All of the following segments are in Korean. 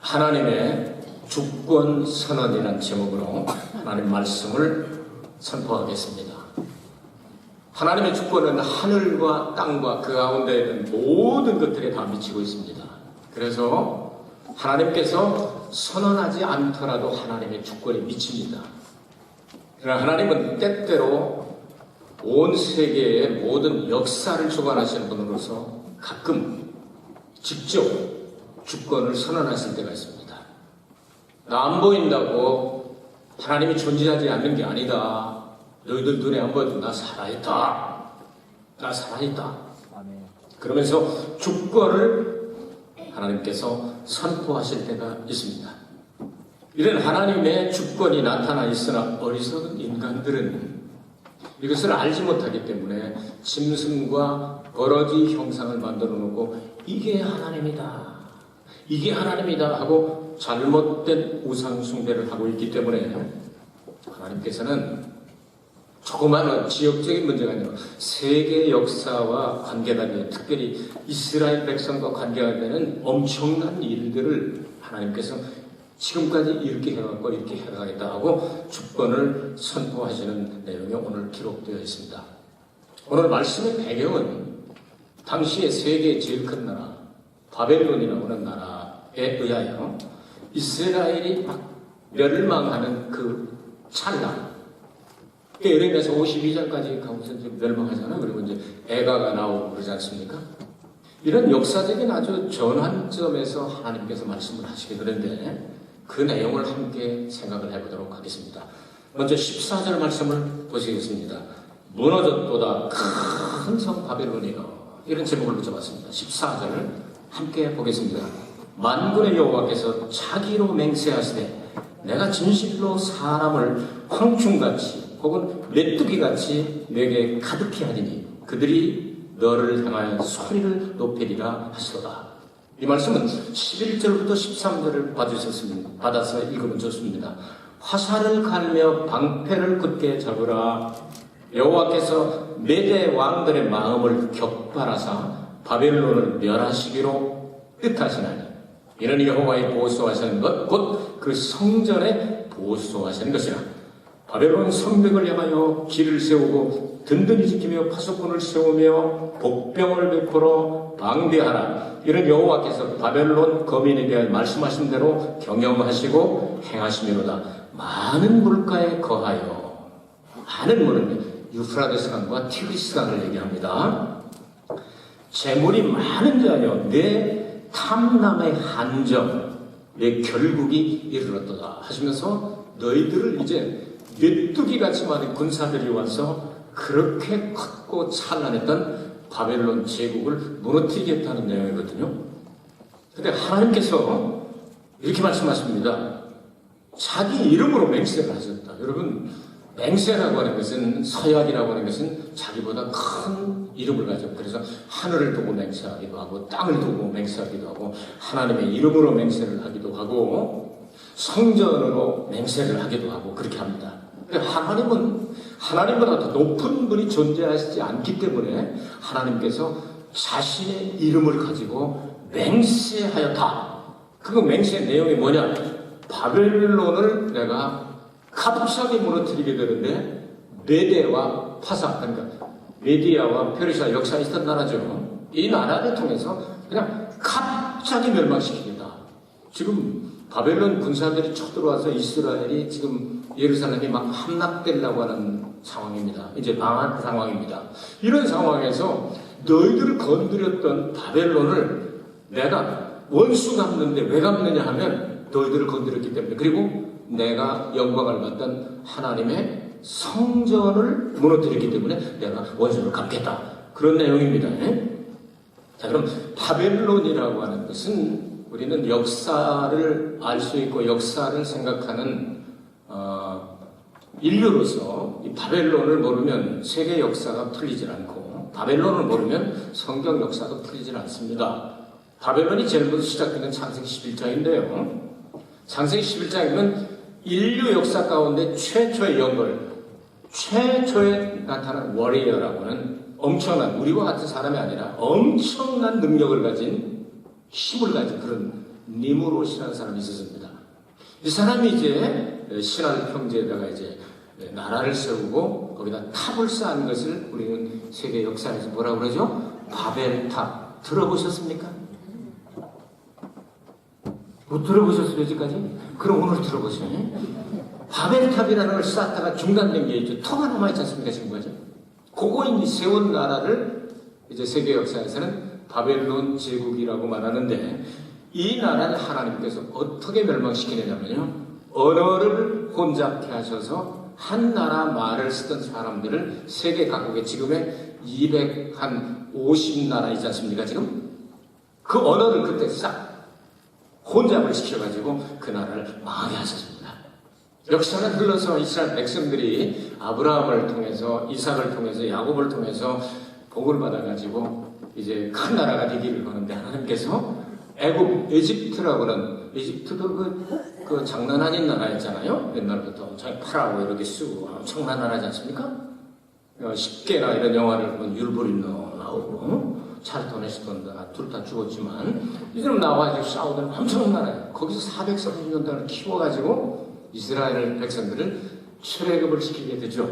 하나님의 주권 선언이라는 제목으로 하나님 말씀을 선포하겠습니다. 하나님의 주권은 하늘과 땅과 그 가운데 있는 모든 것들에 다 미치고 있습니다. 그래서 하나님께서 선언하지 않더라도 하나님의 주권이 미칩니다. 그러나 하나님은 때때로 온 세계의 모든 역사를 주관하시는 분으로서 가끔 직접 주권을 선언하실 때가 있습니다. 나 안 보인다고 하나님이 존재하지 않는 게 아니다. 너희들 눈에 안 보여도 나 살아있다. 나 살아있다. 그러면서 주권을 하나님께서 선포하실 때가 있습니다. 이런 하나님의 주권이 나타나 있으나 어리석은 인간들은 이것을 알지 못하기 때문에 짐승과 버러지 형상을 만들어 놓고 이게 하나님이다. 이게 하나님이다 하고 잘못된 우상 숭배를 하고 있기 때문에 하나님께서는 조그마한 지역적인 문제가 아니라 세계 역사와 관계가 되는, 특별히 이스라엘 백성과 관계가 되는 엄청난 일들을 하나님께서 지금까지 이렇게 해왔고 이렇게 해가겠다 하고 주권을 선포하시는 내용이 오늘 기록되어 있습니다. 오늘 말씀의 배경은 당시의 세계의 제일 큰 나라 바벨론이라고 하는 나라에 의하여 이스라엘이 막 멸망하는 그 찰나, 예레미야서 52장까지 가고서 멸망하잖아요. 그리고 이제 애가가 나오고 그러지 않습니까? 이런 역사적인 아주 전환점에서 하나님께서 말씀을 하시게 되는데 그 내용을 함께 생각을 해보도록 하겠습니다. 먼저 14절 말씀을 보시겠습니다. 무너졌도다 큰 성 바벨론이여, 이런 제목을 붙여봤습니다. 14절 함께 보겠습니다. 만군의 여호와께서 자기로 맹세하시되 내가 진실로 사람을 황충같이 혹은 메뚜기같이 내게 가득히 하리니 그들이 너를 향하여 소리를 높이리라 하시도다. 이 말씀은 11절부터 13절을 받아서 읽으면 좋습니다. 화살을 갈며 방패를 굳게 잡으라. 여호와께서 메대 왕들의 마음을 격발하사 바벨론을 멸하시기로 뜻하시나니 이는 여호와의 보수하시는 것 곧 그 성전에 보수하시는 것이라. 바벨론 성벽을 향하여 길을 세우고 든든히 지키며 파수꾼을 세우며 복병을 베풀어 방비하라. 이런 여호와께서 바벨론 거민에 대해 말씀하신 대로 경영하시고 행하시미로다. 많은 물가에 거하여, 많은 물은 유프라데스 강과 티그리스 강을 얘기합니다. 재물이 많은 자여 내 탐남의 한정, 내 결국이 이르렀도다 하시면서 너희들을 이제 메뚜기같이 많은 군사들이 와서 그렇게 컸고 찬란했던 바벨론 제국을 무너뜨리겠다는 내용이거든요. 그런데 하나님께서 이렇게 말씀하십니다. 자기 이름으로 맹세를 하셨다. 여러분, 맹세라고 하는 것은, 서약이라고 하는 것은 자기보다 큰 이름을 가지고, 그래서 하늘을 두고 맹세하기도 하고 땅을 두고 맹세하기도 하고 하나님의 이름으로 맹세를 하기도 하고 성전으로 맹세를 하기도 하고 그렇게 합니다. 하나님은 하나님보다 더 높은 분이 존재하시지 않기 때문에 하나님께서 자신의 이름을 가지고 맹세하였다. 그 맹세의 내용이 뭐냐? 바벨론을 내가 갑자기 무너뜨리게 되는데 메대와 파사, 그러니까 메디아와 페르시아 역사에 있던 나라죠. 이 나라를 통해서 그냥 갑자기 멸망시킵니다. 지금 바벨론 군사들이 쳐들어와서 이스라엘이 지금 예루살렘이 막 함락되려고 하는 상황입니다. 이제 망한 상황입니다. 이런 상황에서 너희들을 건드렸던 바벨론을 내가 원수 갚는데 왜 갚느냐 하면 너희들을 건드렸기 때문에, 그리고 내가 영광을 받던 하나님의 성전을 무너뜨렸기 때문에 내가 원수를 갚겠다. 그런 내용입니다. 자, 그럼 바벨론이라고 하는 것은 우리는 역사를 알 수 있고 역사를 생각하는 인류로서 이 바벨론을 모르면 세계 역사가 풀리질 않고 바벨론을 모르면 성경 역사도 풀리질 않습니다. 바벨론이 제일 먼저 시작되는 창세기 11장인데요. 창세기 11장이면 인류 역사 가운데 최초의 영걸, 최초에 나타난 워리어라고 하는 엄청난, 우리와 같은 사람이 아니라 엄청난 능력을 가진, 힘을 가진 그런 니무롯이라는 사람이 있었습니다. 이 사람이 이제 신할 평지에다가 이제 나라를 세우고 거기다 탑을 쌓은 것을 우리는 세계 역사에서 뭐라고 그러죠? 바벨탑. 들어보셨습니까? 못 들어보셨어요, 여기까지? 그럼 오늘 들어보세요. 바벨탑이라는 걸 쌓다가 중단된 게 있죠. 터가 남아있지 않습니까, 지금까지? 그거 세운 나라를 이제 세계 역사에서는 바벨론 제국이라고 말하는데, 이 나라를 하나님께서 어떻게 멸망시키느냐면요, 언어를 혼잡케 하셔서 한 나라 말을 쓰던 사람들을 세계 각국에 지금의 250나라 있지 않습니까, 지금? 그 언어를 그때 싹 혼잡을 시켜가지고 그 나라를 망하게 하셨습니다. 역사는 흘러서 이스라엘 백성들이 아브라함을 통해서, 이삭을 통해서, 야곱을 통해서 복을 받아가지고 이제 큰 나라가 되기를 하는데, 하나님께서 에집트라고는, 에집트도 그 장난 아닌 나라였잖아요. 옛날부터 엄청 파라오 이렇게 쓰고 엄청난 나라지 않습니까? 10개나 이런 영화를 보면 율브린너 나오고 찰턴 헤스턴 둘 다 죽었지만 이 사람 나와가지고 싸우던 엄청난 나라예요. 거기서 430년 동안 키워가지고 이스라엘 백성들을 출애굽을 시키게 되죠.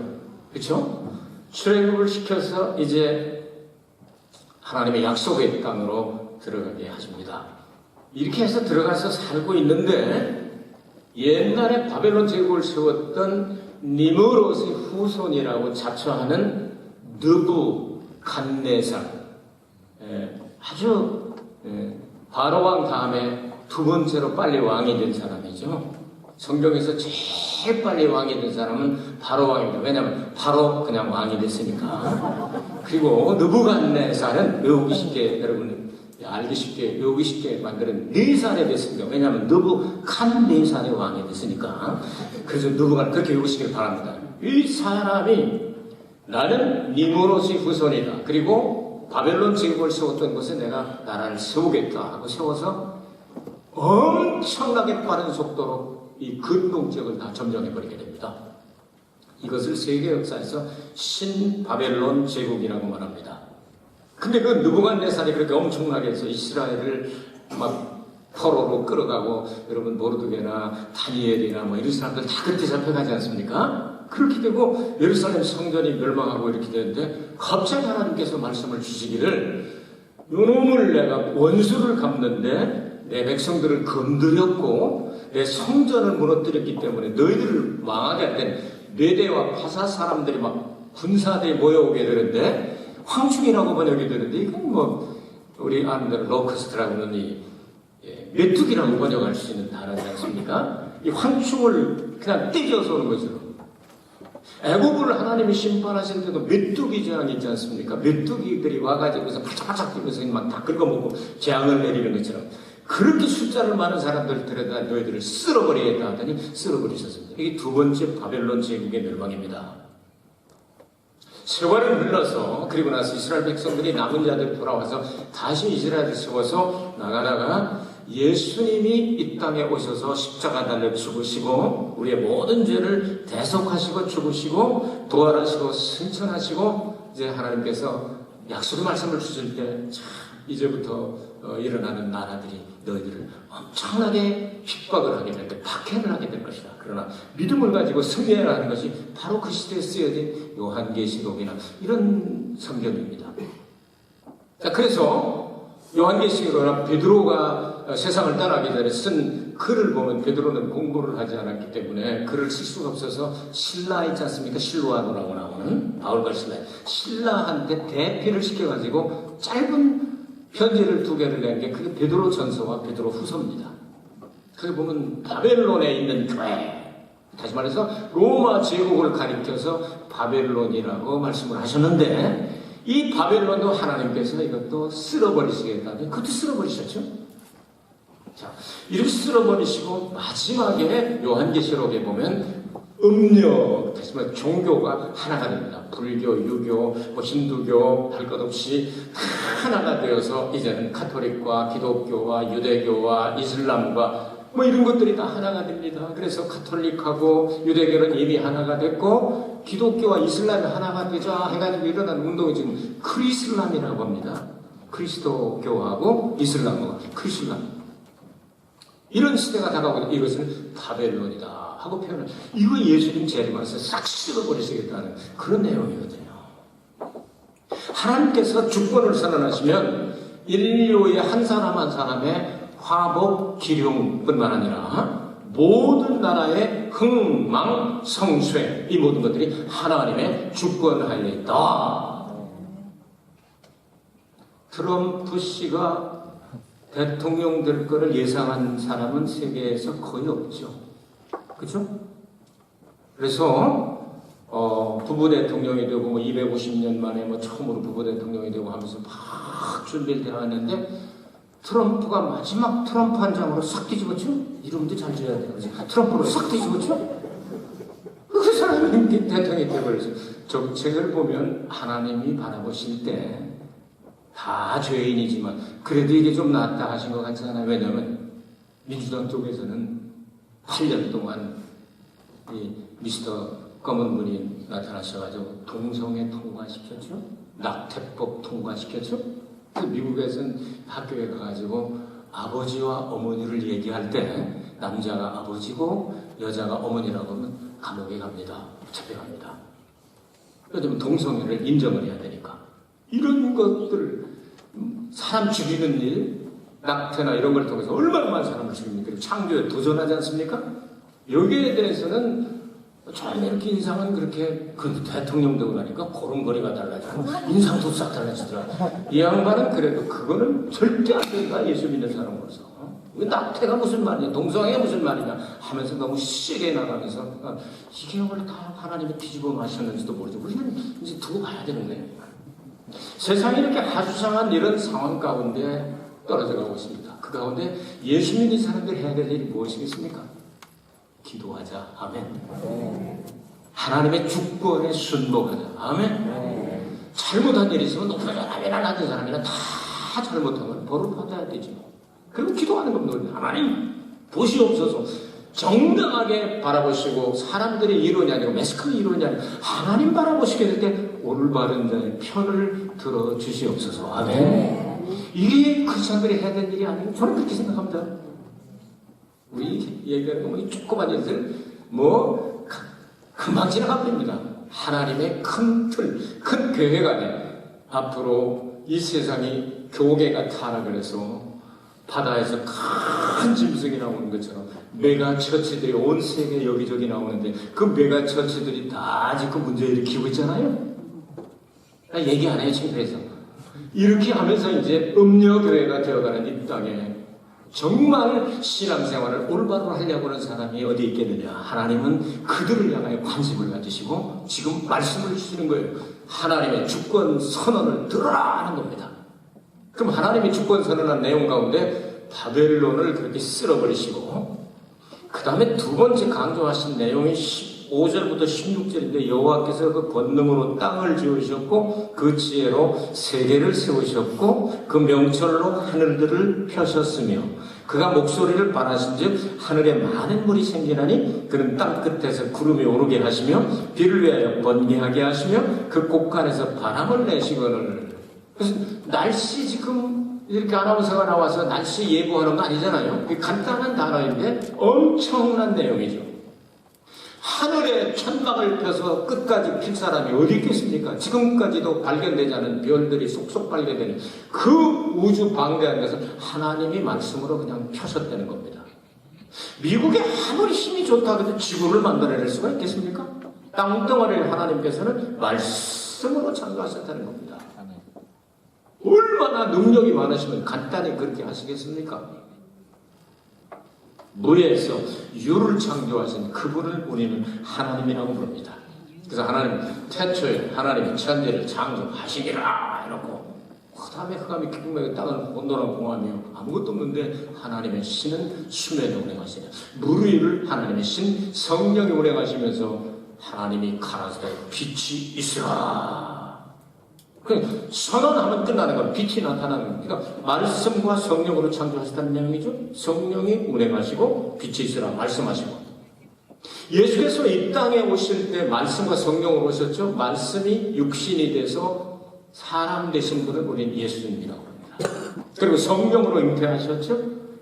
그렇죠? 출애굽을 시켜서 이제 하나님의 약속의 땅으로 들어가게 하십니다. 이렇게 해서 들어가서 살고 있는데, 옛날에 바벨론 제국을 세웠던 니므롯의 후손이라고 자처하는 느부갓네살, 아주 바로왕 다음에 두 번째로 빨리 왕이 된 사람이죠. 성경에서 제일 빨리 왕이 된 사람은 바로왕입니다. 왜냐하면 바로 그냥 왕이 됐으니까. 그리고 느부갓네살은 외우기 쉽게, 여러분 알기 쉽게, 외우기 쉽게 만드는 4살에 됐습니다. 왜냐하면 느부갓네살의 왕이 됐으니까. 그래서 느부갓 그렇게 외우시길 바랍니다. 이 사람이 나는 니므롯의 후손이다. 그리고 바벨론 제국을 세웠던 곳에 내가 나라를 세우겠다 하고 세워서 엄청나게 빠른 속도로 이 근동 지역을 다 점령해버리게 됩니다. 이것을 세계 역사에서 신바벨론 제국이라고 말합니다. 근데 그 느부갓네살이 그렇게 엄청나게 해서 이스라엘을 막 포로로 끌어가고, 여러분 모르드게나 다니엘이나 뭐 이런 사람들 다 그때 잡혀가지 않습니까? 그렇게 되고 예루살렘 성전이 멸망하고 이렇게 되는데, 갑자기 하나님께서 말씀을 주시기를, 요놈을 내가 원수를 갚는데 내 백성들을 건드렸고 내 성전을 무너뜨렸기 때문에 너희들을 망하게 할 땐 메대와 파사 사람들이 막 군사들이 모여오게 되는데, 황충이라고 번역이 되는데, 이건 뭐 우리 아는 대로 로커스트라고는 이 메뚜기라고 번역할 수 있는 단어지 않습니까? 이 황충을 그냥 떼져서 오는 거죠. 애국을 하나님이 심판하실 때도 메뚜기 재앙이 있지 않습니까? 메뚜기들이 와가지고서 바짝바짝 뛰면서 막 다 긁어먹고 재앙을 내리는 것처럼, 그렇게 숫자를 많은 사람들을 데려다 너희들을 쓸어버리겠다 하더니 쓸어버리셨습니다. 이게 두 번째 바벨론 제국의 멸망입니다. 세월을 흘러서, 그리고 나서 이스라엘 백성들이 남은 자들이 돌아와서 다시 이스라엘을 세워서 나가다가 예수님이 이 땅에 오셔서 십자가 달려 죽으시고 우리의 모든 죄를 대속하시고 죽으시고 부활하시고 승천하시고, 이제 하나님께서 약속의 말씀을 주실 때, 참 이제부터 일어나는 나라들이 너희들을 엄청나게 핍박을 하게 될 때, 박해를 하게 될 것이다. 그러나 믿음을 가지고 승리해라 하는 것이 바로 그 시대에 쓰여진 요한계시록이나 이런 성경입니다. 자, 그래서 요한계시록이나 베드로가 세상을 떠나기 전에 쓴 글을 보면, 베드로는 공부를 하지 않았기 때문에 글을 쓸 수가 없어서 신라 있지 않습니까? 실로아노라고 나오는 바울과 신라한테 대피를 시켜가지고 짧은 편지를 2개를 낸 게 그게 베드로 전서와 베드로 후서입니다. 거기 보면 바벨론에 있는 교회, 다시 말해서 로마 제국을 가리켜서 바벨론이라고 말씀을 하셨는데, 이 바벨론도 하나님께서 이것도 쓸어버리시겠다니, 그것도 쓸어버리셨죠. 자, 이렇게 쓸어버리시고 마지막에 요한계시록에 보면 음력, 다시 말해 종교가 하나가 됩니다. 불교, 유교, 뭐 힌두교 할 것 없이 다 하나가 되어서 이제는 카톨릭과 기독교와 유대교와 이슬람과 뭐 이런 것들이 다 하나가 됩니다. 그래서 카톨릭하고 유대교는 이미 하나가 됐고 기독교와 이슬람이 하나가 되자 해가지고 일어난 운동이 지금 크리슬람이라고 합니다. 그리스도교하고 이슬람과 크리슬람. 이런 시대가 다가오고 이것은 바벨론이다 하고 표현을, 이거 예수님 재림하셔서 싹 씹어버리시겠다는 그런 내용이거든요. 하나님께서 주권을 선언하시면 인류의 한 사람 한 사람의 화복, 기륭뿐만 아니라 모든 나라의 흥망, 성쇠, 이 모든 것들이 하나님의 주권하에 있다. 트럼프 씨가 대통령 될 거를 예상한 사람은 세계에서 거의 없죠. 그렇죠? 그래서 부부 대통령이 되고 250년 만에 처음으로 부부 대통령이 되고 하면서 막 준비를 해왔는데 트럼프가 마지막 트럼프 한 장으로 싹 뒤집었죠? 이름도 잘 지어야 돼요. 트럼프로 싹 뒤집었죠? 그 사람이 대통령이 되어버렸어요. 정책을 보면 하나님이 바라보실 때 다 죄인이지만 그래도 이게 좀 낫다 하신 것 같잖아요. 왜냐하면 민주당 쪽에서는 8년 동안 이 미스터 검은 분이 나타나셔가지고 동성애 통과시켰죠? 낙태법 통과시켰죠? 미국에서는 학교에 가가지고 아버지와 어머니를 얘기할 때 남자가 아버지고 여자가 어머니라고 하면 감옥에 갑니다. 잡혀갑니다. 왜냐면 동성애를 인정을 해야 되니까. 이런 것들, 사람 죽이는 일, 낙태나 이런 걸 통해서 얼마나 많은 사람을 죽입니까? 그리고 창조에 도전하지 않습니까? 여기에 대해서는 처음에 이렇게 인상은 그렇게, 그 대통령 되고 나니까 고름거리가 달라지고 인상도 싹 달라지더라. 이 양반은 그래도 그거는 절대 안 된다, 예수 믿는 사람으로서. 낙태가 무슨 말이냐, 동성애가 무슨 말이냐 하면서 너무 세게 나가면서 이게 오늘 다 하나님이 뒤집어 마셨는지도 모르죠. 우리는 이제 두고 봐야 되는 거예요. 세상이 이렇게 하수상한 이런 상황 가운데 떨어져 가고 있습니다. 그 가운데 예수 믿는 사람들이 해야 될 일이 무엇이겠습니까? 기도하자. 아멘. 하나님의 주권에 순복하자. 아멘. 잘못한 일이 있으면 높아져라 낮은 사람이나 다 잘못하면 벌을 받아야 되죠. 그리고 기도하는 겁니다. 하나님 보시옵소서. 정당하게 바라보시고 사람들의 이론이 아니고 매스컴의 이론이 아니고 하나님 바라보시게 될 때 올바른 자의 편을 들어주시옵소서. 아멘. 이게 크리스천들이 해야 될 일이 아니고 저는 그렇게 생각합니다. 우리 얘기하는 거 조그만 일들 금방 지나가버립니다. 하나님의 큰 틀, 큰 계획 안에 앞으로 이 세상이 교계가 타락을 해서 바다에서 큰 짐승이 나오는 것처럼 메가 처치들이 온 세계 여기저기 나오는데 그 메가 처치들이 다 지금 문제 일으키고 있잖아요. 나 얘기 안 해요, 창피해서. 이렇게 하면서 이제 음녀교회가 되어가는 이 땅에 정말 신앙생활을 올바로 하려고 하는 사람이 어디 있겠느냐. 하나님은 그들을 향하여 관심을 가지시고 지금 말씀을 주시는 거예요. 하나님의 주권 선언을 들어라 하는 겁니다. 그럼 하나님이 주권 선언한 내용 가운데 바벨론을 그렇게 쓸어버리시고 그 다음에 두 번째 강조하신 내용이 15절부터 16절인데 여호와께서 그 권능으로 땅을 지으셨고 그 지혜로 세계를 세우셨고 그 명철로 하늘들을 펴셨으며 그가 목소리를 발하신즉 하늘에 많은 물이 생기나니 그는 땅 끝에서 구름이 오르게 하시며 비를 위하여 번개하게 하시며 그 곳간에서 바람을 내시거늘. 그래서 날씨 지금 이렇게 아나운서가 나와서 날씨 예보하는 거 아니잖아요. 간단한 단어인데 엄청난 내용이죠. 하늘에 천막을 펴서 끝까지 필 사람이 어디 있겠습니까? 지금까지도 발견되지 않은 별들이 속속 발견되는 그 우주 방대한 데서 하나님이 말씀으로 그냥 펴셨다는 겁니다. 미국에 아무리 힘이 좋다고 해도 지구를 만들어낼 수가 있겠습니까? 땅덩어리를 하나님께서는 말씀으로 창조하셨다는 겁니다. 얼마나 능력이 많으시면 간단히 그렇게 하시겠습니까? 무에서 유를 창조하신 그분을 우리는 하나님이라고 부릅니다. 그래서 하나님 태초에 하나님이 천지를 창조하시니라 해놓고 그 다음에 흑암이 기쁨의 땅을 온도랑 공하며 아무것도 없는데 하나님의 신은 수면에 운행하시냐. 물 위를 하나님의 신 성령이 운행하시면서 하나님이 가라사대 빛이 있으라. 선언하면 끝나는 건 빛이 나타나는 겁니다. 그러니까 말씀과 성령으로 창조하셨다는 내용이죠. 성령이 운행하시고 빛이 있으라 말씀하시고 예수께서 이 땅에 오실 때 말씀과 성령으로 오셨죠. 말씀이 육신이 돼서 사람 되신 분을 우리는 예수님이라고 합니다. 그리고 성령으로 잉태하셨죠.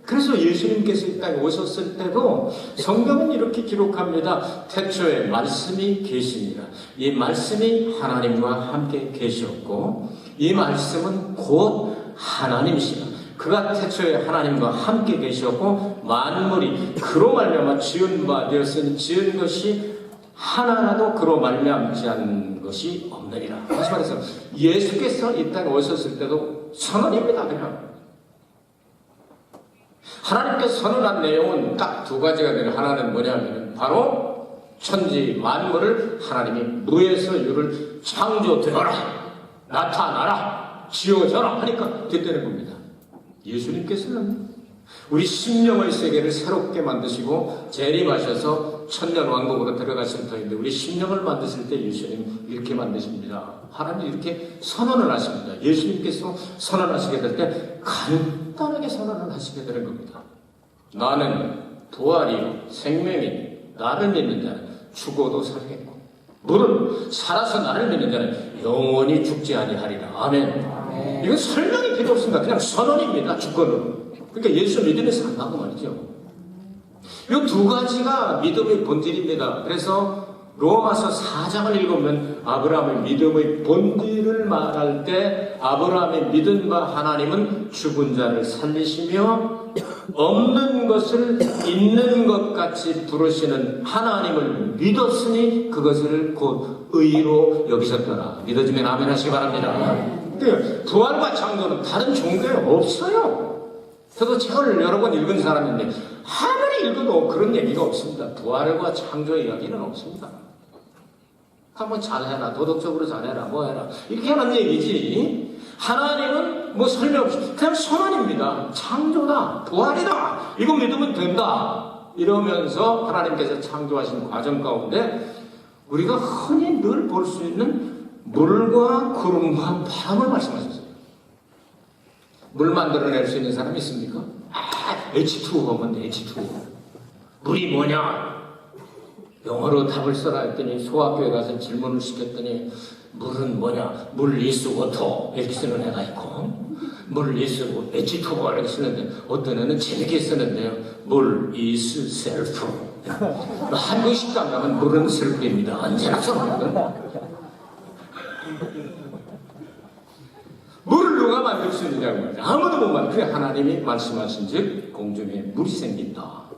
그래서 예수님께서 이 땅에 오셨을 때도 성경은 이렇게 기록합니다. 태초에 말씀이 계시니라. 이 말씀이 하나님과 함께 계셨고 이 말씀은 곧 하나님이시라. 그가 태초에 하나님과 함께 계셨고 만물이 그로 말미암아 지은 바 되었으니 지은 것이 하나라도 그로 말미암지 않은 것이 없느니라. 다시 말해서 예수께서 이 땅에 오셨을 때도 선언입니다. 그냥 하나님께서 선언한 내용은 딱 두 가지가 되는, 하나는 뭐냐면 바로 천지 만물을 하나님이 무에서 유를 창조되어라, 나타나라, 지어져라 하니까 됐다는 겁니다. 예수님께서는 우리 심령의 세계를 새롭게 만드시고 재림하셔서 천년왕국으로 들어가실 터인데 우리 심령을 만드실 때 예수님 이렇게 만드십니다. 하나님 이렇게 선언을 하십니다. 예수님께서 선언하시게 될 때 간단하게 선언을 하시게 되는 겁니다. 나는 부활이요 생명이니 나를 믿는 자는 죽어도 살겠고 물은 살아서 나를 믿는 자는 영원히 죽지 아니하리라. 아멘. 이건 설명이 필요 없습니다. 그냥 선언입니다. 주권은. 그러니까 예수 믿음에 산다고 말이죠. 이 두 가지가 믿음의 본질입니다. 그래서 로마서 4장을 읽으면 아브라함의 믿음의 본질을 말할 때 아브라함의 믿은 바 하나님은 죽은 자를 살리시며 없는 것을 있는 것 같이 부르시는 하나님을 믿었으니 그것을 곧 의로 여기셨더라. 믿어지면 아멘 하시기 바랍니다. 부활과 창조는 다른 종교에 없어요. 저도 책을 여러 번 읽은 사람인데 아무리 읽어도 그런 얘기가 없습니다. 부활과 창조 이야기는 없습니다. 한번 잘해라, 도덕적으로 잘해라, 뭐 해라 이렇게 하는 얘기지. 하나님은 뭐 설명 없이 그냥 선언입니다. 창조다, 부활이다, 이거 믿으면 된다 이러면서 하나님께서 창조하신 과정 가운데 우리가 흔히 늘 볼 수 있는 물과 구름과 바람을 말씀하셨어요. 물 만들어낼 수 있는 사람이 있습니까? H2O 하면 돼. H2O. 물이 뭐냐? 영어로 답을 써라 했더니 소학교에 가서 질문을 시켰더니 물은 뭐냐? 물 is water 이렇게 쓰는 애가 있고 물 is H2O 이렇게 쓰는데 어떤 애는 재밌게 쓰는데요. 물 is self. 한국 식당 가면 물은 self입니다. 언제나 써거든. 물을 누가 만들 수 있느냐고 말이야. 아무도 못 만들어. 그래 하나님이 말씀하신 즉 공중에 물이 생긴다.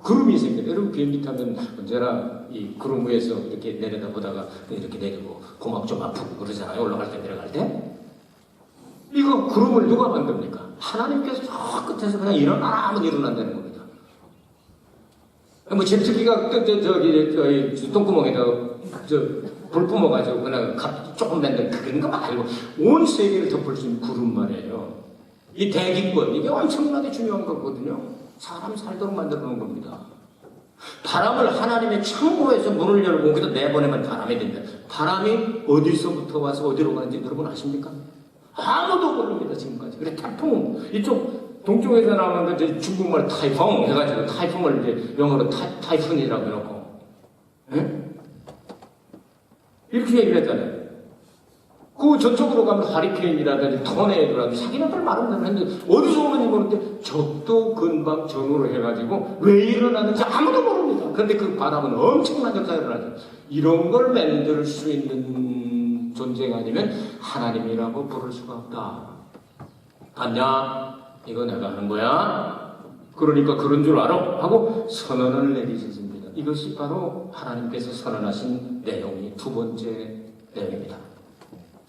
구름이 생긴다. 여러분 비행기 타면 언제나 이 구름 위에서 이렇게 내려다 보다가 이렇게 내리고 고막 좀 아프고 그러잖아요. 올라갈 때 내려갈 때. 이거 구름을 누가 만듭니까? 하나님께서 저 끝에서 그냥 일어나라 하면 일어난다는 겁니다. 뭐 제트기가 저기 똥구멍에다 불 뿜어가지고 그냥 조금 만든 그런 거 말고 온 세계를 덮을 수 있는 구름 말이에요. 이 대기권 이게 엄청나게 중요한 거거든요. 사람 살도록 만들어 놓은 겁니다. 바람을 하나님의 창고에서 문을 열고 거기다 내보내면 바람이 된다. 바람이 어디서부터 와서 어디로 가는지 여러분 아십니까? 아무도 모릅니다 지금까지. 그래 태풍 이쪽 동쪽에서 나오는 거 중국말 타이풍 해가지고 타이풍을 이제 영어로 타이푼이라고 해놓고 응? 이렇게 얘기를 했잖아요. 그 저쪽으로 가면 하리케인이라든지 토네이도라든지 자기네들 말은 했는데 어디서 오는지 모르는데 저도 금방 전후로 해가지고 왜 일어나는지 아무도 모릅니다. 그런데 그 바람은 엄청난 역사가 일어나죠. 이런 걸 만들 수 있는 존재가 아니면 하나님이라고 부를 수가 없다. 봤냐? 이거 내가 하는 거야. 그러니까 그런 줄 알아? 하고 선언을 내리셨습니다. 이것이 바로 하나님께서 선언하신 내용이 두 번째 내용입니다.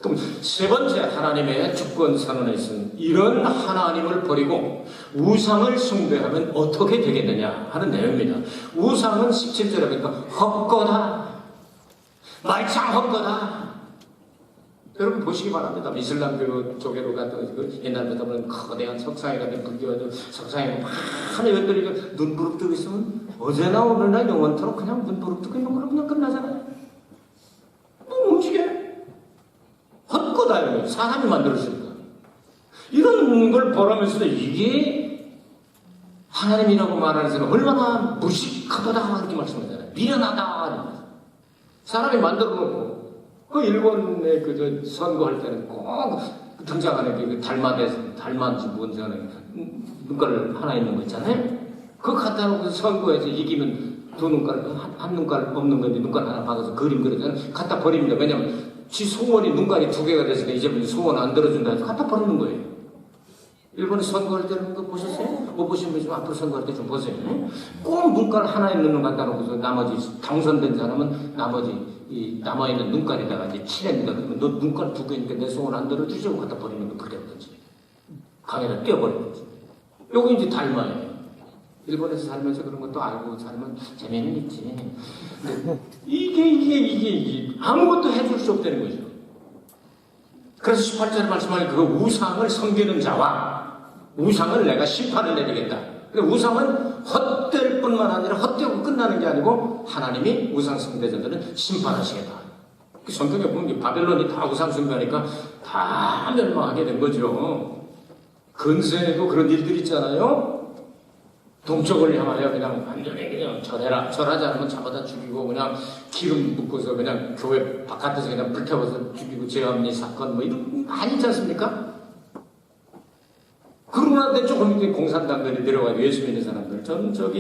그럼 세 번째 하나님의 주권 선언에 있는 이런 하나님을 버리고 우상을 숭배하면 어떻게 되겠느냐 하는 내용입니다. 우상은 17절에 보니까 헛거다, 말짱 헛거다. 여러분 보시기 바랍니다. 이슬람교 쪽으로 갔던 그 옛날부터 보면 거대한 석상에 같은 불교도 석상에 많은 이것들이 눈 부릅뜨고 있으면 어제나 오늘나 영원토록 그냥 눈 부릅뜨고 있는 걸로 그냥 끝나잖아요. 뭐 움직여. 헛거다. 사람이 만들었으니까. 이런 걸 보라면서도 이게 하나님이라고 말하는 사람은 얼마나 무식하다 이렇게 말씀하잖아요. 미련하다. 사람이 만들어 놓고 그 일본에 선거할 때는 꼭 등장하는 게 달마인지 뭔지 하는 눈깔 하나 있는 거 있잖아요. 그거 갖다 놓고 선거에서 이기면 두 눈깔, 한 눈깔 없는 건데 눈깔 하나 박아서 그림 그리잖아요. 갖다 버립니다. 왜냐면 지 소원이 눈깔이 두 개가 됐으니까 이제 소원 안 들어준다 해서 갖다 버리는 거예요. 일본에 선거할 때는 거 보셨어요? 못 보신 분 좀 앞으로 선거할 때 좀 보세요. 꼭 눈깔 하나 있는 눈 갖다 놓고서 나머지 당선된 사람은 나머지 이 남아있는 눈깔에다가 이제 칠합니다. 그러면 너 눈깔 두 개니까 내 소원 안 들어주자고 갖다 버리는 거 그래 거지. 강에다 띄워버리는 거지. 요거 이제 닮아요. 일본에서 살면서 그런 것도 알고 살면 재미는 있지. 근데 이게 아무것도 해줄 수 없다는 거죠. 그래서 18절에 말씀하는 그 우상을 섬기는 자와 우상을 내가 심판을 내리겠다. 그러니까 우상은 헛될 뿐만 아니라 헛되고 끝나는 게 아니고 하나님이 우상 숭배자들은 심판하시겠다. 그 성경에 보면 바벨론이 다 우상 숭배하니까 다 멸망하게 된 거죠. 근세에도 그런 일들이 있잖아요. 동쪽을 향하여 그냥 완전히 그냥 절하지 않으면 잡아다 죽이고 그냥 기름 붓고서 그냥 교회 바깥에서 그냥 불태워서 죽이고 죄업리 사건 뭐 이런 거 많이 있지 않습니까? 그러고 나서 조금 이제 공산당들이 내려가고 예수 믿는 사람들 저는 저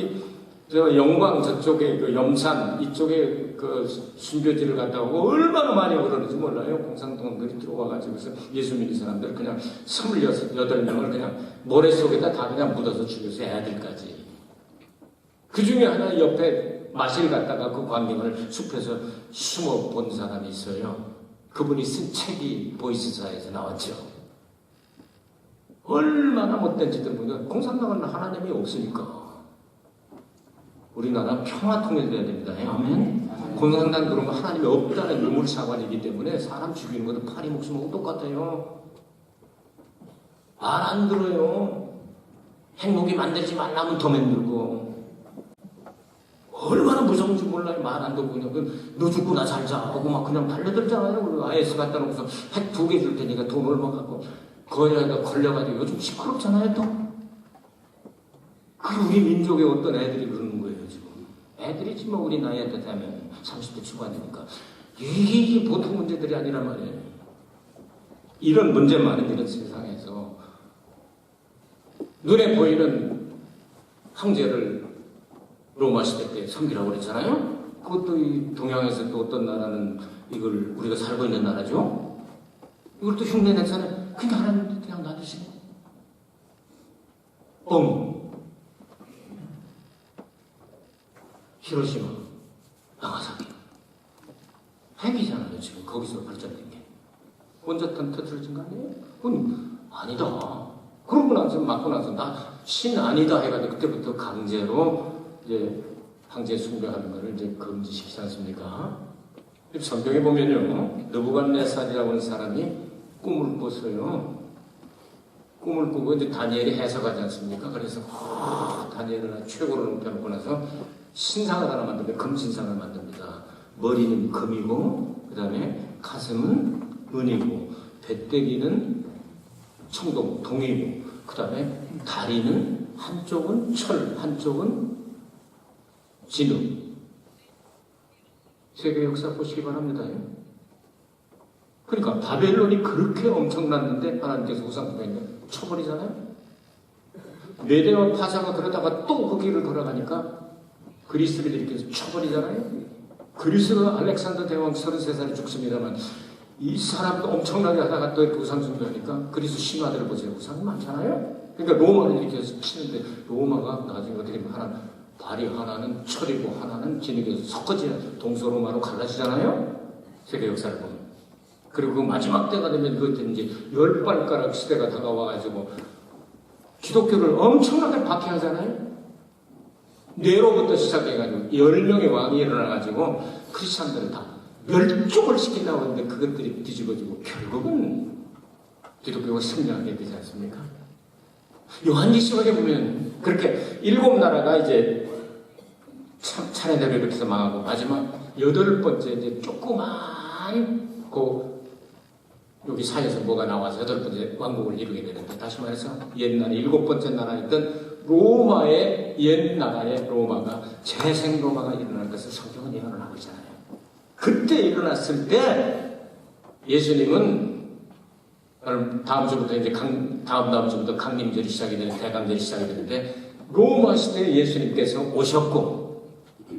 영광 저쪽에 그 염산 이쪽에 그 순교지를 갔다 오고 얼마나 많이 그러는지 몰라요. 공산당들이 들어와가지고서 예수 믿는 사람들 그냥 28명을 그냥 모래 속에다 다 그냥 묻어서 죽여서 애들까지. 그 중에 하나 옆에 마실 갔다가 그 광경을 숲에서 숨어 본 사람이 있어요. 그분이 쓴 책이 보이스사에서 나왔죠. 얼마나 못된 짓을 보면 공산당은 하나님이 없으니까 우리나라 평화 통일돼야 됩니다. 아멘. 공산당 그러면 하나님이 없다는 유물사관이기 때문에 사람 죽이는 것도 파리 목숨하고 똑같아요. 말 안 들어요. 행복이 만들지 말라면 더 만들고 얼마나 무서운지 몰라요. 말 안 듣고 그냥 너 죽고 나 살자 하고 막 그냥 달려들잖아요. 그리고 IS 갖다 놓고서 핵 2개 줄 테니까 돈 얼마 갖고 거기다가 걸려가지고 요즘 시끄럽잖아요 또. 그 우리 민족의 어떤 애들이 그러는 거예요 지금. 애들이지 뭐 우리 나이한테 되면 30대 초반이니까 이게 보통 문제들이 아니란 말이에요. 이런 문제 많은 이런 세상에서 눈에 보이는 황제를 로마 시대 때 섬기라고 그랬잖아요. 그것도 이 동양에서 또 어떤 나라는 이걸 우리가 살고 있는 나라죠. 이걸 또 흉내 내잖아요. 그냥 하나님 그냥 놔두시고 히로시마, 나가사키 핵이잖아요. 지금 거기서 발전된 게 원자탄 터뜨려진 거 아니에요? 그건 아니다. 그러고 나서 맞고 나서 나 신 아니다 해가지고 그때부터 강제로 이제 황제 숭배하는 거를 이제 금지시키지 않습니까? 성경에 보면요, 느부갓네살이라고 하는 사람이 꿈을 꿨어요. 꿈을 꾸고 이제 다니엘이 해석하지 않습니까? 그래서 다니엘을 최고로 높여놓고 나서 신상을 하나 만듭니다. 금신상을 만듭니다. 머리는 금이고 그 다음에 가슴은 은이고 배때기는 청동, 동이고 그 다음에 다리는 한쪽은 철, 한쪽은 진흙. 세계 역사 보시기 바랍니다. 그러니까 바벨론이 그렇게 엄청났는데 하나님께서 우상숭배했는데 쳐버리잖아요. 메대와 파사가 그러다가 또 그 길을 돌아가니까 그리스를 일으켜서 쳐버리잖아요. 그리스가 알렉산더 대왕 33살에 죽습니다만 이 사람도 엄청나게 하다가 또 이렇게 우상숭배하니까 그리스 신화들을 보세요. 우상이 많잖아요. 그러니까 로마를 일으켜서 치는데 로마가 나중에 어떻게 되면 하나 다리 하나는 철이고 하나는 진흙에서 섞어지는 동서로마로 갈라지잖아요. 세계 역사를 보면. 그리고 그 마지막 때가 되면 그것도 이제 10발가락 시대가 다가와가지고 기독교를 엄청나게 박해하잖아요. 네로부터 시작해가지고 10명의 왕이 일어나가지고 크리스찬들을 다 멸종을 시키려고 하는데 그것들이 뒤집어지고 결국은 기독교가 승리하게 되지 않습니까? 요한계시록에 보면 그렇게 7나라가 이제 차례대로 이렇게 해서 망하고 마지막 8번째 이제 조그만 여기 사이에서 뭐가 나와서 8번째 왕국을 이루게 되는데 다시 말해서 옛날에 7번째 나라였던 로마의 옛나라의 로마가 재생 로마가 일어날 것을 성경은 예언을 하고 있잖아요. 그때 일어났을 때 예수님은 다음 주부터 이제 다음 주부터 강림절이 시작이 되는 대강절이 시작이 되는데 로마 시대에 예수님께서 오셨고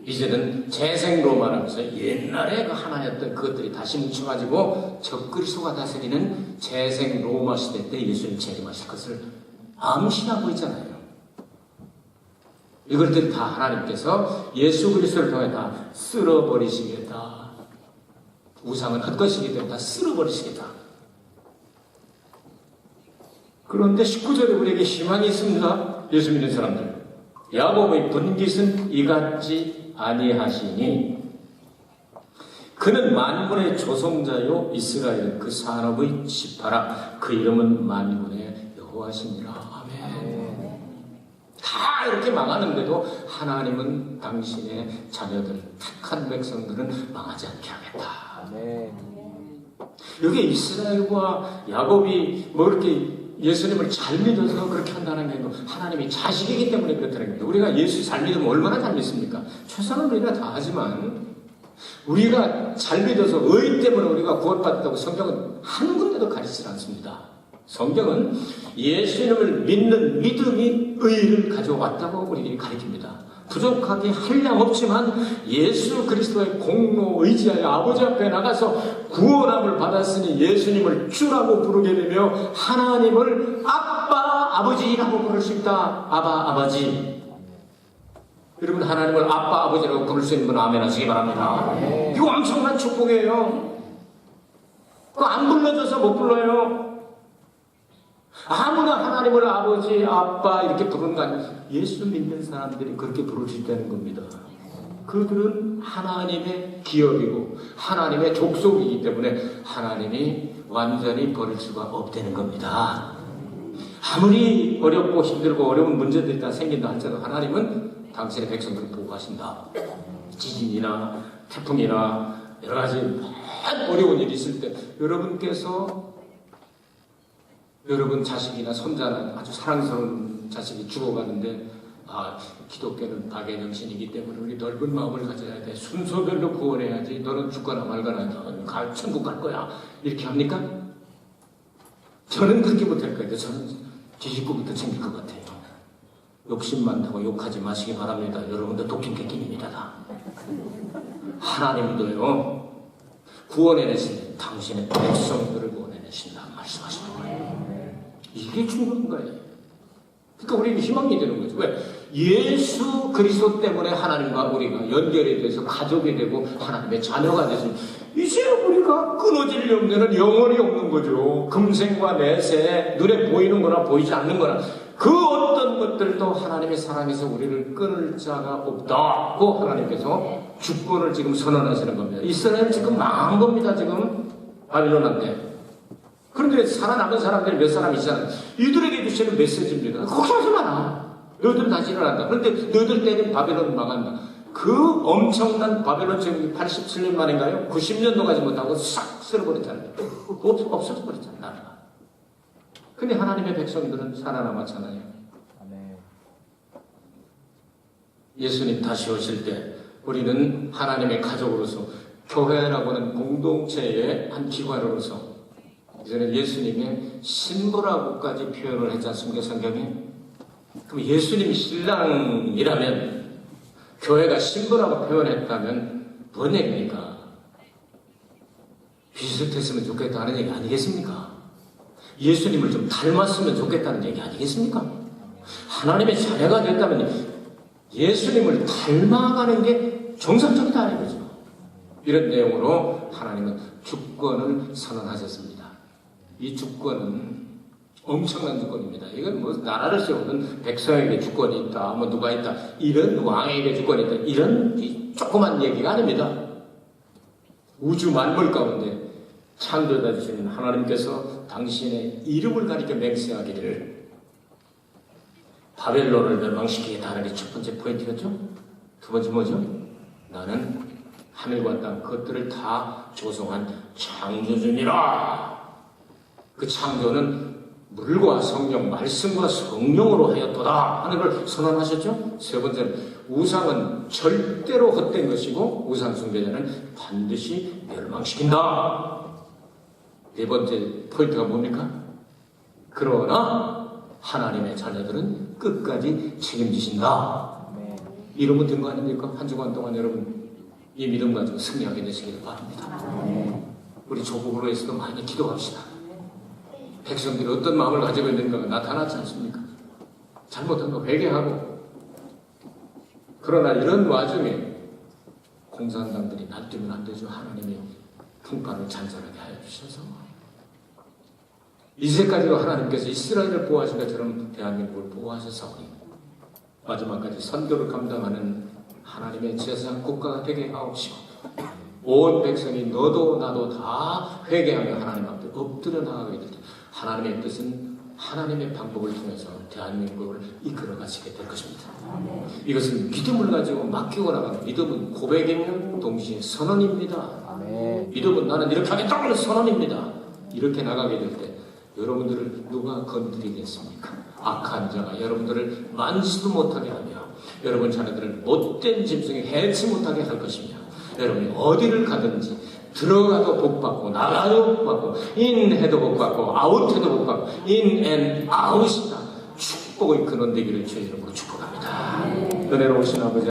이제는 재생 로마라면서 옛날에 그 하나였던 그것들이 다시 뭉쳐가지고 적그리스도가 다스리는 재생 로마 시대 때 예수님 재림하실 것을 암시하고 있잖아요. 이것들이 다 하나님께서 예수 그리스도를 통해 다 쓸어버리시겠다. 우상은 헛것이기 때문에 다 쓸어버리시겠다. 그런데 19절에 우리에게 희망이 있습니다. 예수 믿는 사람들. 야곱의 분깃은 이같지 아니하시니 그는 만군의 조성자요 이스라엘 그 산업의 지파라. 그 이름은 만군의 여호와시니라. 아멘. 다 이렇게 망하는데도 하나님은 당신의 자녀들, 택한 백성들은 망하지 않게 하겠다. 아멘. 여기 이스라엘과 야곱이 뭐 이렇게 예수님을 잘 믿어서 그렇게 한다는 게 하나님이 자식이기 때문에 그렇다는 겁니다. 우리가 예수 잘 믿으면 얼마나 잘 믿습니까? 최선을 우리가 다 하지만 우리가 잘 믿어서 의 때문에 우리가 구원받았다고 성경은 한 군데도 가르치지 않습니다. 성경은 예수님을 믿는 믿음이 의를 가져왔다고 우리에게 가르칩니다. 부족하게 한량 없지만 예수 그리스도의 공로 의지하여 아버지 앞에 나가서 구원함을 받았으니 예수님을 주라고 부르게 되며 하나님을 아빠 아버지라고 부를 수 있다. 아바 아버지. 여러분 하나님을 아빠 아버지라고 부를 수 있는 분 아멘 하시기 바랍니다. 이거 엄청난 축복이에요. 그거 안 불러줘서 못 불러요. 아무나 하나님을 아버지, 아빠 이렇게 부르는 거 아니에요. 예수 믿는 사람들이 그렇게 부를 수 있다는 겁니다. 그들은 하나님의 기업이고 하나님의 족속이기 때문에 하나님이 완전히 버릴 수가 없다는 겁니다. 아무리 어렵고 힘들고 어려운 문제들이 다 생긴다 할지라도 하나님은 당신의 백성들을 보호하신다. 지진이나 태풍이나 여러 가지 어려운 일이 있을 때 여러분께서 여러분 자식이나 손자나 아주 사랑스러운 자식이 죽어가는데 기독교는 박애정신이기 때문에 우리 넓은 마음을 가져야 돼. 순서별로 구원해야지. 너는 죽거나 말거나 너는 천국 갈 거야. 이렇게 합니까? 저는 그렇게 못할 거예요. 저는 제 식구부터 챙길 것 같아요. 욕심 많다고 욕하지 마시기 바랍니다. 여러분도 도끼 객기입니다. 다. 하나님도요. 구원해내신 당신의 백성들을 구원해내신다 말씀하시는 거예요. 이게 중요한 거예요. 그러니까 우리에게 희망이 되는 거죠. 왜? 예수 그리스도 때문에 하나님과 우리가 연결이 돼서 가족이 되고 하나님의 자녀가 되서 이제 우리가 끊어질 염려는 영원히 없는 거죠. 금생과 내세, 눈에 보이는 거나 보이지 않는 거나 그 어떤 것들도 하나님의 사랑에서 우리를 끊을 자가 없다고 하나님께서 주권을 지금 선언하시는 겁니다. 이스라엘 지금 망한 겁니다. 지금 바빌론한테. 그런데 살아남은 사람들이 몇 사람 있잖아요. 이들에게 주시는 메시지입니다. 걱정하지 마라. 너희들은 다시 일어난다. 그런데 너희들 때는 바벨론 망한다. 그 엄청난 바벨론 제국이 87년 만인가요? 90년도 가지 못하고 싹 쓸어버렸잖아요. 없어져 버렸잖아요. 나라가. 근데 하나님의 백성들은 살아남았잖아요. 예수님 다시 오실 때 우리는 하나님의 가족으로서 교회라고는 공동체의 한 기관으로서 이제는 예수님의 신부라고까지 표현을 했지 않습니까, 성경이? 그럼 예수님이 신랑이라면 교회가 신부라고 표현했다면 뭔 얘기입니까? 비슷했으면 좋겠다는 얘기 아니겠습니까? 예수님을 좀 닮았으면 좋겠다는 얘기 아니겠습니까? 하나님의 자녀가 됐다면 예수님을 닮아가는 게 정상적이다 이거죠. 이런 내용으로 하나님은 주권을 선언하셨습니다. 이 주권은 엄청난 주권입니다. 이건 뭐 나라를 세우는 백성에게 주권이 있다, 뭐 누가 있다, 이런 왕에게 주권이 있다, 이런 조그만 얘기가 아닙니다. 우주 만물 가운데 창조자 되시는 하나님께서 당신의 이름을 가리켜 맹세하기를 바벨론을 멸망시키겠다는 게 첫 번째 포인트였죠. 두 번째 뭐죠? 나는 하늘과 땅 그것들을 다 조성한 창조주니라. 그 창조는 물과 성령, 말씀과 성령으로 하였도다 하는 걸 선언하셨죠. 세 번째는 우상은 절대로 헛된 것이고 우상 숭배자는 반드시 멸망시킨다. 네 번째 포인트가 뭡니까? 그러나 하나님의 자녀들은 끝까지 책임지신다. 이러면 된 거 아닙니까? 한 주간 동안 여러분 이 믿음 가지고 승리하게 되시기를 바랍니다. 우리 조국으로에서도 많이 기도합시다. 백성들이 어떤 마음을 가지고 있는가가 나타나지 않습니까? 잘못한 거 회개하고. 그러나 이런 와중에 공산당들이 놔두면 안 되죠. 하나님이 풍파를 잔잔하게 하여 주셔서 이제까지도 하나님께서 이스라엘을 보호하신 것처럼 대한민국을 보호하셔서 마지막까지 선교를 감당하는 하나님의 제사장 국가가 되게 하옵시고 온 백성이 너도 나도 다 회개하며 하나님 앞에 엎드려 나가게 될 때 하나님의 뜻은 하나님의 방법을 통해서 대한민국을 이끌어 가시게 될 것입니다. 이것은 믿음을 가지고 맡기고 나가는 믿음은 고백이며 동시에 선언입니다. 믿음은 나는 이렇게 하겠다는 선언입니다. 이렇게 나가게 될 때 여러분들을 누가 건드리겠습니까? 악한 자가 여러분들을 만지도 못하게 하며 여러분 자녀들을 못된 짐승에 해치 못하게 할 것이며 여러분이 어디를 가든지 들어가도 복받고 나가도 복받고 인해도 복받고 아웃해도 복받고 인앤아웃이다. 축복의 근원 되기를 주의 이름으로 축복합니다. 은혜로우신 아버지